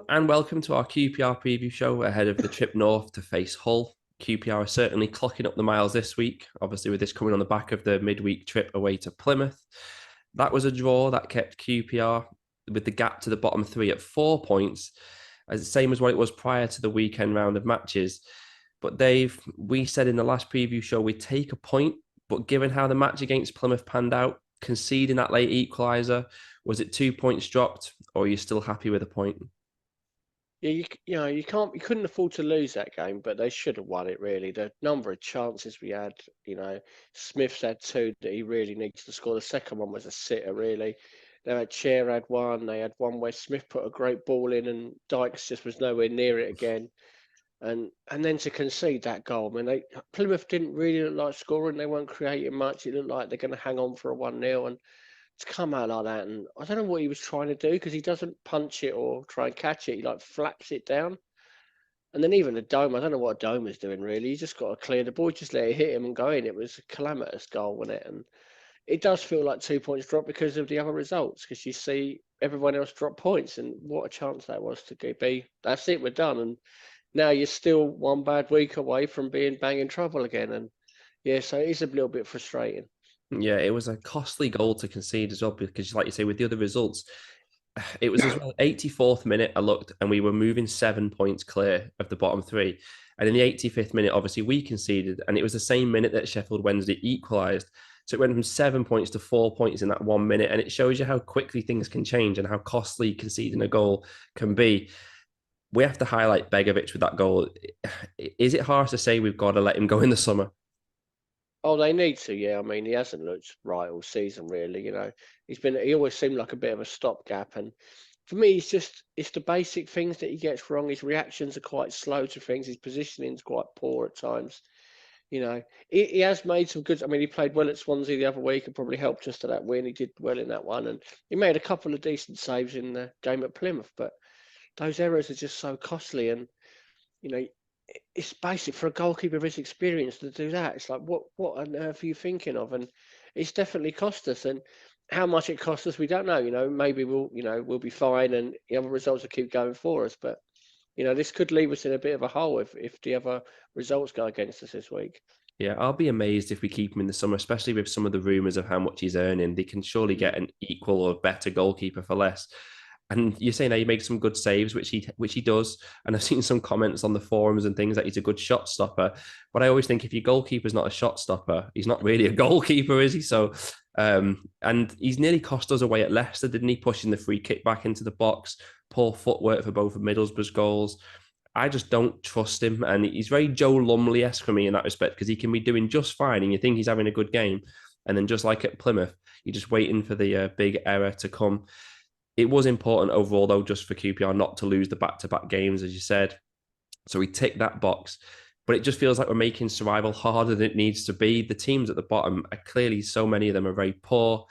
and welcome to our QPR Preview Show ahead of the trip north to face Hull. QPR are certainly clocking up the miles this week, obviously with this coming on the back of the midweek trip away to Plymouth. That was a draw that kept QPR with the gap to the bottom three at 4 points, as the same as what it was prior to the weekend round of matches. But Dave, we said in the last preview show we'd take a point, but given how the match against Plymouth panned out, conceding that late equaliser, was it 2 points dropped, or are you still happy with a point? Yeah, you couldn't afford to lose that game, but they should have won it really. The number of chances we had, Smith's had two that he really needs to score. The second one was a sitter, really. Chair had one. They had one where Smith put a great ball in, and Dykes just was nowhere near it again. And then to concede that goal, I mean, Plymouth didn't really look like scoring. They weren't creating much. It looked like they're going to hang on for a 1-0, and to come out like that, and I don't know what he was trying to do because he doesn't punch it or try and catch it. He like flaps it down, and then even the dome. I don't know what a dome is doing really. You just got to clear the ball, just let it hit him and go in. It was a calamitous goal, wasn't it? And it does feel like 2 points drop because of the other results. Because you see everyone else drop points, and what a chance that was to be. That's it, we're done. And now you're still one bad week away from being bang in trouble again. And yeah, so it is a little bit frustrating. Yeah, it was a costly goal to concede as well, because like you say, with the other results, it was as well 84th minute I looked and we were moving 7 points clear of the bottom three. And in the 85th minute, obviously we conceded, and it was the same minute that Sheffield Wednesday equalised. So it went from 7 points to 4 points in that 1 minute. And it shows you how quickly things can change and how costly conceding a goal can be. We have to highlight Begovic with that goal. Is it harsh to say we've got to let him go in the summer? Oh, they need to, yeah. I mean, he hasn't looked right all season, really. He always seemed like a bit of a stopgap. And for me, it's the basic things that he gets wrong. His reactions are quite slow to things. His positioning's quite poor at times. He has made some good. I mean, he played well at Swansea the other week and probably helped us to that win. He did well in that one. And he made a couple of decent saves in the game at Plymouth. But those errors are just so costly. And you know, it's basic for a goalkeeper of his experience to do that. It's like, what on earth are you thinking of? And it's definitely cost us. And how much it cost us, we don't know. Maybe we'll be fine, and the other results will keep going for us. But this could leave us in a bit of a hole if the other results go against us this week. Yeah, I'll be amazed if we keep him in the summer, especially with some of the rumours of how much he's earning. They can surely Mm. get an equal or better goalkeeper for less. And you're saying that he makes some good saves, which he does. And I've seen some comments on the forums and things that he's a good shot stopper. But I always think if your goalkeeper's not a shot stopper, he's not really a goalkeeper, is he? So, and he's nearly cost us away at Leicester, didn't he? Pushing the free kick back into the box, poor footwork for both of Middlesbrough's goals. I just don't trust him. And he's very Joe Lumley-esque for me in that respect, because he can be doing just fine and you think he's having a good game. And then just like at Plymouth, you're just waiting for the big error to come. It was important overall, though, just for QPR not to lose the back-to-back games, as you said. So we tick that box. But it just feels like we're making survival harder than it needs to be. The teams at the bottom are clearly, so many of them are very poor.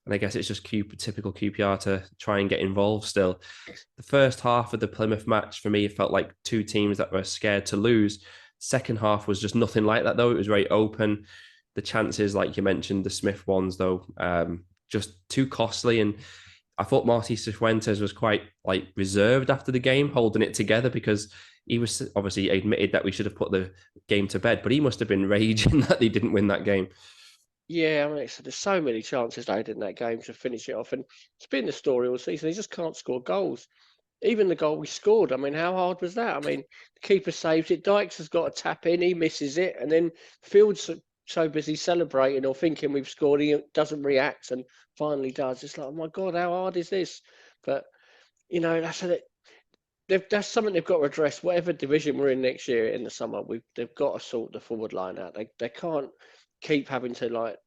And I guess it's just typical QPR to try and get involved still. The first half of the Plymouth match, for me, it felt like two teams that were scared to lose. Second half was just nothing like that, though. It was very open. The chances, like you mentioned, the Smith ones, though, just too costly. And I thought Marty Cifuentes was quite like reserved after the game, holding it together, because he was obviously admitted that we should have put the game to bed, but he must have been raging that they didn't win that game. Yeah, I mean, there's so many chances they had in that game to finish it off, and it's been the story all season. They just can't score goals. Even the goal we scored, I mean, how hard was that? I mean, the keeper saves it. Dykes has got a tap in, he misses it, and then Field's so busy celebrating or thinking we've scored, he doesn't react, and finally does. It's like, oh my God, how hard is this? But that's something they've got to address. Whatever division we're in next year in the summer, they've got to sort the forward line out. They can't keep having to like,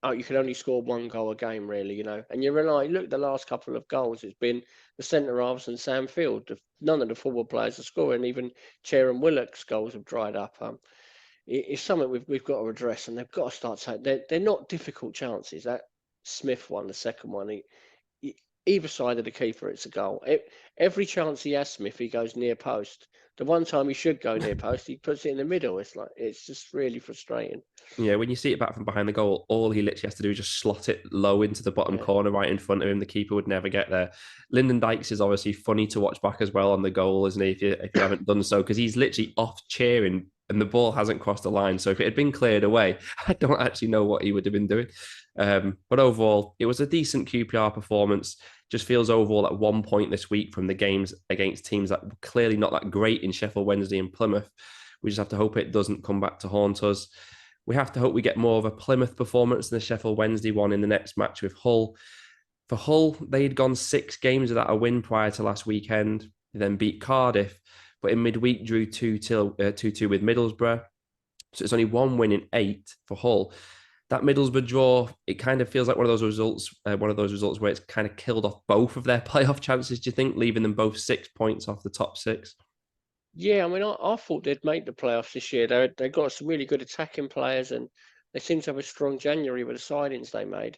oh, you can only score one goal a game, really. And you realise, look, the last couple of goals, it's been the centre halves and Sam Field. None of the forward players are scoring. Even Chair and Willock's goals have dried up. It's something we've got to address, and they've got to start taking. They're not difficult chances. That Smith one, the second one, either side of the keeper, it's a goal. Every chance he has, Smith, he goes near post. the one time he should go near post, he puts it in the middle. It's just really frustrating. Yeah, when you see it back from behind the goal, all he literally has to do is just slot it low into the bottom corner right in front of him. The keeper would never get there. Lyndon Dykes is obviously funny to watch back as well on the goal, isn't he? If you haven't done so, because he's literally off cheering and the ball hasn't crossed the line. So if it had been cleared away, I don't actually know what he would have been doing. But overall, it was a decent QPR performance. Just feels overall at 1 point this week from the games against teams that were clearly not that great in Sheffield Wednesday and Plymouth. We just have to hope it doesn't come back to haunt us. We have to hope we get more of a Plymouth performance than the Sheffield Wednesday one in the next match with Hull. For Hull, they'd gone 6 games without a win prior to last weekend. They then beat Cardiff, but in midweek drew 2-2 with Middlesbrough. So it's only 1 win in 8 for Hull. That Middlesbrough draw, it kind of feels like one of those results where it's kind of killed off both of their playoff chances, do you think, leaving them both 6 points off the top 6? Yeah, I mean, I thought they'd make the playoffs this year. They got some really good attacking players, and they seem to have a strong January with the signings they made.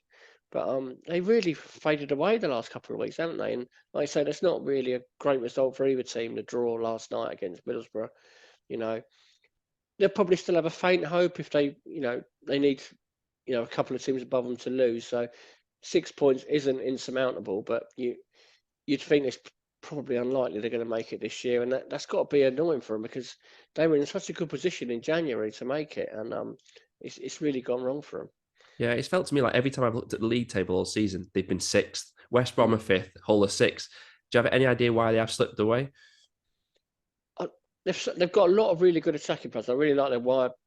But they really faded away the last couple of weeks, haven't they? And like I say, that's not really a great result for either team. The draw last night against Middlesbrough, you know, they'll probably still have a faint hope if they need, a couple of teams above them to lose. So 6 points isn't insurmountable, but you'd think it's probably unlikely they're going to make it this year, and that's got to be annoying for them because they were in such a good position in January to make it, and it's really gone wrong for them. Yeah, it's felt to me like every time I've looked at the league table all season, they've been 6th. West Brom are 5th, Hull are 6th. Do you have any idea why they have slipped away? They've got a lot of really good attacking players. I really like their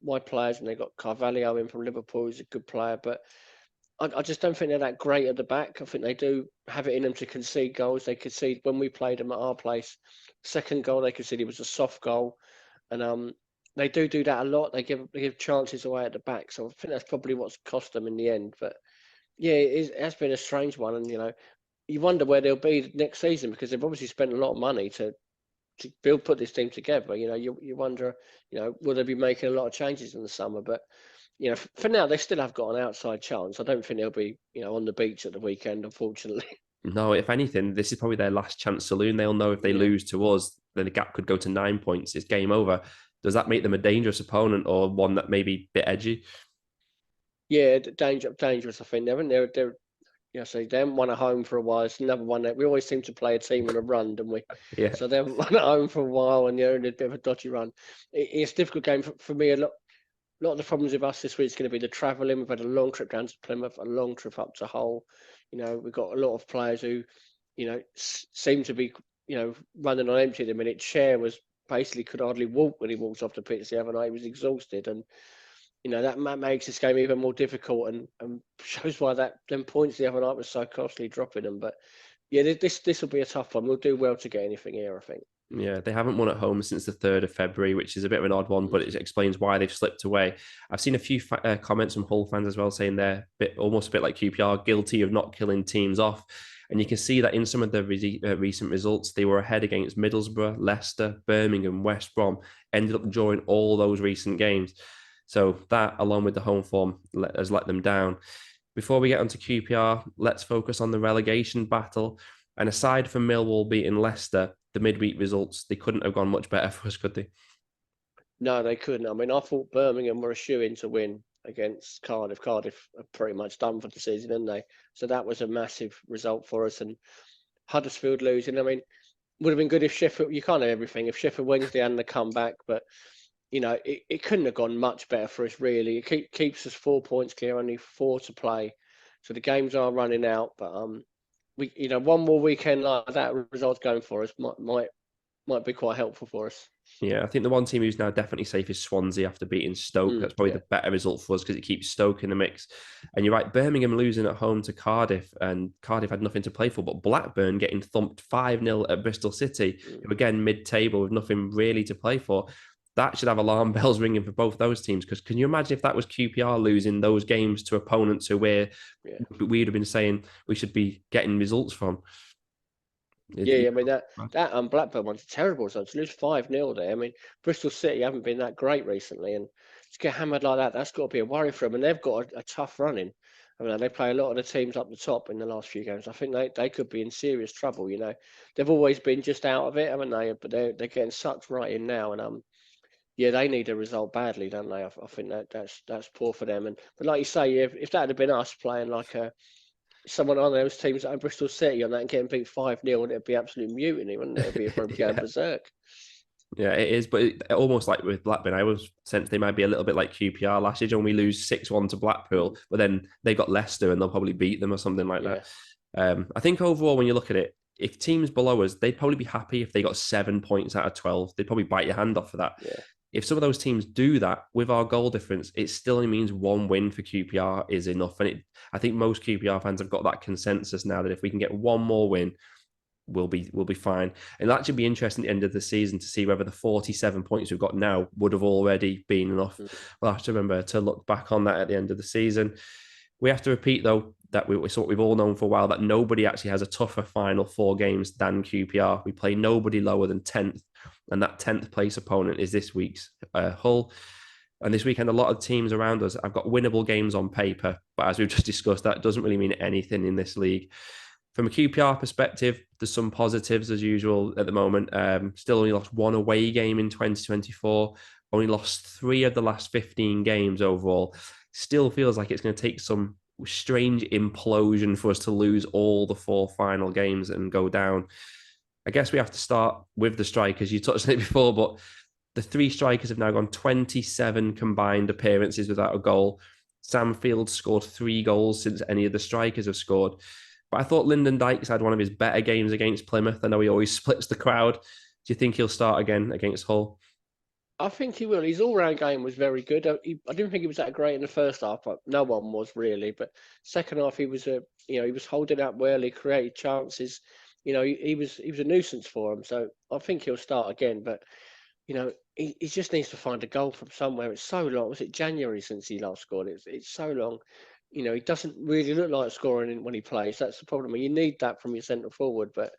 wide players, and they've got Carvalho in from Liverpool, who's a good player, but I just don't think they're that great at the back. I think they do have it in them to concede goals. They concede when we played them at our place. Second goal they conceded was a soft goal, and they do that a lot. They give chances away at the back. So I think that's probably what's cost them in the end. But yeah, it has been a strange one, and you wonder where they'll be next season because they've obviously spent a lot of money to put this team together. You wonder, will they be making a lot of changes in the summer? But for now, they still have got an outside chance. I don't think they'll be, on the beach at the weekend, unfortunately. No, if anything, this is probably their last chance saloon. They'll know if they lose to us, then the gap could go to 9 points. It's game over. Does that make them a dangerous opponent or one that may be a bit edgy? Yeah, dangerous. I think so they haven't won at home for a while. It's another one that we always seem to play a team on a run, don't we? Yeah. So they haven't won at home for a while, and they're in a bit of a dodgy run. It's a difficult game for me. A lot of the problems with us this week is going to be the travelling. We've had a long trip down to Plymouth, a long trip up to Hull. We've got a lot of players who, seem to be, running on empty at the minute. Chair was basically could hardly walk when he walked off the pitch the other night. He was exhausted, and that makes this game even more difficult, and shows why them points the other night was so costly dropping them. But yeah, this will be a tough one. We'll do well to get anything here, I think. Yeah, they haven't won at home since the 3rd of February, which is a bit of an odd one, but it explains why they've slipped away. I've seen a few comments from Hull fans as well saying they're almost a bit like QPR, guilty of not killing teams off. And you can see that in some of the recent results, they were ahead against Middlesbrough, Leicester, Birmingham, West Brom, ended up drawing all those recent games. So that, along with the home form, has let them down. Before we get onto QPR, let's focus on the relegation battle. And aside from Millwall beating Leicester, the midweek results, they couldn't have gone much better for us, could they? No, they couldn't. I mean, I thought Birmingham were a shoe-in to win against Cardiff. Cardiff are pretty much done for the season, aren't they? So that was a massive result for us. And Huddersfield losing, I mean, would have been good if Sheffield, you can't have everything. If Sheffield Wednesday hadn't have come back, but, it couldn't have gone much better for us, really. It keeps us 4 points clear, only 4 to play. So the games are running out, but one more weekend like that, results going for us might be quite helpful for us. Yeah, I think the one team who's now definitely safe is Swansea after beating Stoke. That's probably the better result for us because it keeps Stoke in the mix. And you're right, Birmingham losing at home to Cardiff, and Cardiff had nothing to play for, but Blackburn getting thumped 5-0 at Bristol City, who again mid-table with nothing really to play for. That should have alarm bells ringing for both those teams, because can you imagine if that was QPR losing those games to opponents who we'd have been saying we should be getting results from? I mean that Blackburn one's terrible. So to lose 5-0 there, I mean Bristol City haven't been that great recently, and to get hammered like that, that's got to be a worry for them. And they've got a tough running. I mean, they play a lot of the teams up the top in the last few games. I think they could be in serious trouble. They've always been just out of it, haven't they? But they're getting sucked right in now, and yeah, they need a result badly, don't they? I think that's poor for them. But like you say, if that had been us playing like someone on those teams like Bristol City on that and getting beat 5-0, it'd be absolute mutiny, wouldn't it? It'd be probably going Yeah. berserk. Yeah, it is, but almost like with Blackburn, I was sensed they might be a little bit like QPR last year when we lose 6-1 to Blackpool, but then they got Leicester and they'll probably beat them or something like Yeah, that. I think overall, when you look at it, if teams below us, they'd probably be happy if they got 7 points out of 12. They'd probably bite your hand off for that. yeah. If some of those teams do that with our goal difference, it still only means one win for QPR is enough. And I think most QPR fans have got that consensus now that if we can get one more win, we'll be fine. And it'll actually be interesting at the end of the season to see whether the 47 points we've got now would have already been enough. Mm. We'll have to remember to look back on that at the end of the season. We have to repeat, though, that it's what we've all known for a while, that nobody actually has a tougher final 4 games than QPR. We play nobody lower than 10th, and that 10th place opponent is this week's Hull. And this weekend, a lot of teams around us have got winnable games on paper, but as we've just discussed, that doesn't really mean anything in this league. From a QPR perspective, there's some positives as usual at the moment. Still only lost 1 away game in 2024. Only lost 3 of the last 15 games overall. Still feels like it's going to take some strange implosion for us to lose all the 4 final games and go down. I guess we have to start with the strikers. You touched on it before, but the 3 strikers have now gone 27 combined appearances without a goal. Sam Field scored 3 goals since any of the strikers have scored. But I thought Lyndon Dykes had one of his better games against Plymouth. I know he always splits the crowd. Do you think he'll start again against Hull? I think he will. His all-round game was very good. I didn't think he was that great in the first half, but no one was really. But second half, he was he was holding up well. He created chances. He was a nuisance for him. So I think he'll start again. But he just needs to find a goal from somewhere. It's so long. Was it January since he last scored? It's so long. He doesn't really look like scoring when he plays. That's the problem. You need that from your centre forward. But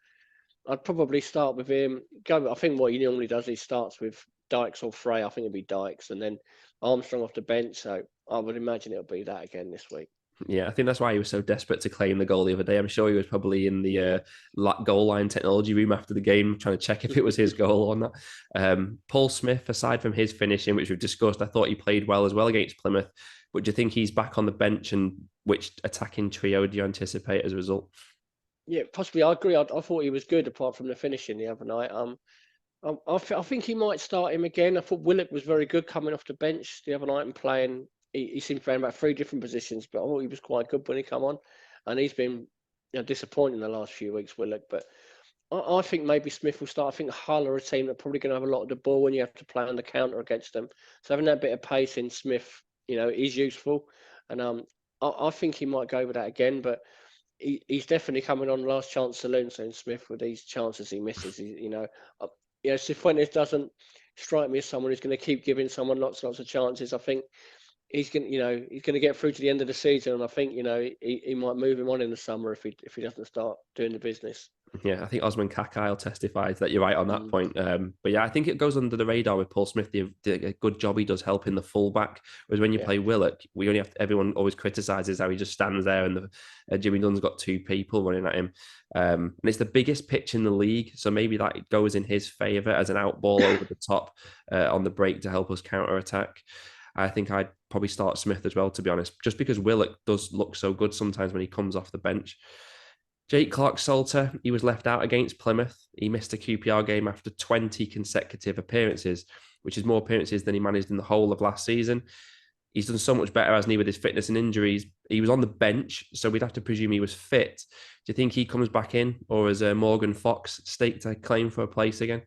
I'd probably start with him. I think what he normally does, he starts with Dykes or Frey. I think it'd be Dykes, and then Armstrong off the bench. So I would imagine it'll be that again this week. Yeah, I think that's why he was so desperate to claim the goal the other day. I'm sure he was probably in the Yeah. goal line technology room after the game trying to check if it was his goal or not. Paul Smith, aside from his finishing, which we've discussed, I thought he played well as well against Plymouth. But do you think he's back on the bench, and which attacking trio do you anticipate as a result? Yeah, possibly. I agree. I thought he was good apart from the finishing the other night. I think he might start him again. I thought Willock was very good coming off the bench the other night and playing. He seemed playing about 3 different positions, but I thought he was quite good when he come on. And he's been disappointing the last few weeks, Willock. But I think maybe Smith will start. I think Hull are a team that probably going to have a lot of the ball when you have to play on the counter against them. So having that bit of pace in Smith, is useful. And I think he might go with that again. But he's definitely coming on last chance saloon soon, Smith, with these chances he misses. Cifuentes doesn't strike me as someone who's going to keep giving someone lots of chances. I think he's going to get through to the end of the season, and I think he might move him on in the summer if he doesn't start doing the business. Yeah, I think Osman Kakay will testify that you're right on that Mm. point. But yeah, I think it goes under the radar with Paul Smith. The good job he does helping the fullback. Whereas when you Yeah, play Willock, we only have everyone always criticises how he just stands there, and Jimmy Dunn's got 2 people running at him. And it's the biggest pitch in the league, so maybe that goes in his favour as an out ball over the top on the break to help us counter attack. I think I'd probably start Smith as well, to be honest, just because Willock does look so good sometimes when he comes off the bench. Jake Clark-Salter, he was left out against Plymouth. He missed a QPR game after 20 consecutive appearances, which is more appearances than he managed in the whole of last season. He's done so much better, hasn't he, with his fitness and injuries. He was on the bench, so we'd have to presume he was fit. Do you think he comes back in, or has Morgan Fox staked a claim for a place again?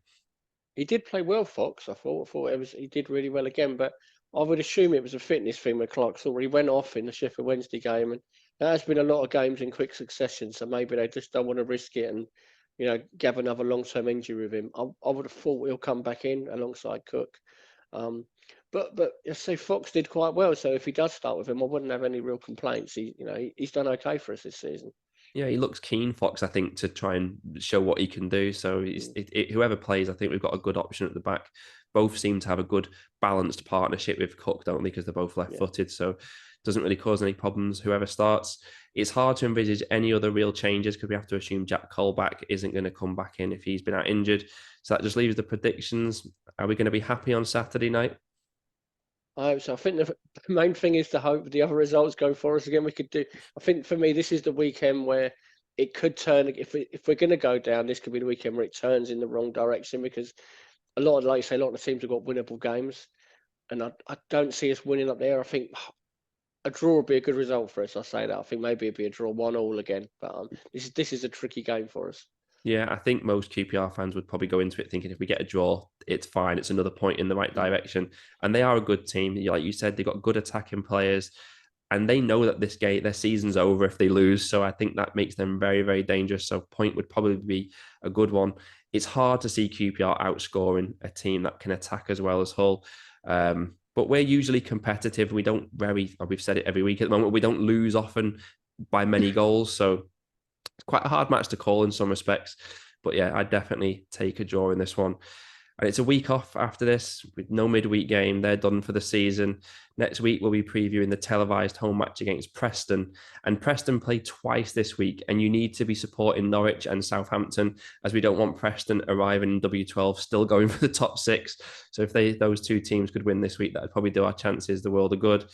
he did play well, Fox. I thought he did really well again, but I would assume it was a fitness thing with Clark. He went off in the Sheffield Wednesday game, and there has been a lot of games in quick succession. So maybe they just don't want to risk it and have another long-term injury with him. I would have thought he'll come back in alongside Cook. Um, but I say Fox did quite well. So if he does start with him, I wouldn't have any real complaints. He's done okay for us this season. Yeah, he looks keen, Fox, I think, to try and show what he can do. So Mm. whoever plays, I think we've got a good option at the back. both seem to have a good balanced partnership with Cook, don't they? Because they're both left-footed, so it doesn't really cause any problems, whoever starts. It's hard to envisage any other real changes because we have to assume Jack Colback isn't going to come back in if he's been out injured. So that just leaves the predictions. Are we going to be happy on Saturday night? I hope so. I think the main thing is to hope the other results go for us again. We could do. I think for me, this is the weekend where it could turn. If we're going to go down, this could be the weekend where it turns in the wrong direction because like you say, a lot of the teams have got winnable games, and I don't see us winning up there. I think a draw would be a good result for us. I say that. I think maybe it'd be a draw 1-1 again. But this is a tricky game for us. Yeah, I think most QPR fans would probably go into it thinking if we get a draw, it's fine. It's another point in the right direction. And they are a good team. Like you said, they've got good attacking players and they know that this game, their season's over if they lose. So I think that makes them very, very dangerous. So point would probably be a good one. It's hard to see QPR outscoring a team that can attack as well as Hull. But we're usually competitive. We don't we've said it every week at the moment, we don't lose often by many goals. So it's quite a hard match to call in some respects. But yeah, I'd definitely take a draw in this one. And it's a week off after this with no midweek game. They're done for the season. Next week, we'll be previewing the televised home match against Preston. And Preston play twice this week. And you need to be supporting Norwich and Southampton as we don't want Preston arriving in W12 still going for the top 6. So if those two teams could win this week, that would probably do our chances the world of good.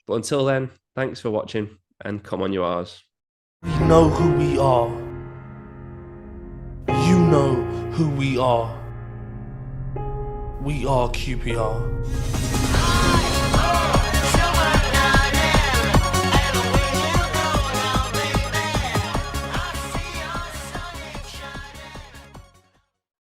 But until then, thanks for watching and come on, you R's. We know who we are. You know who we are. We are QPR.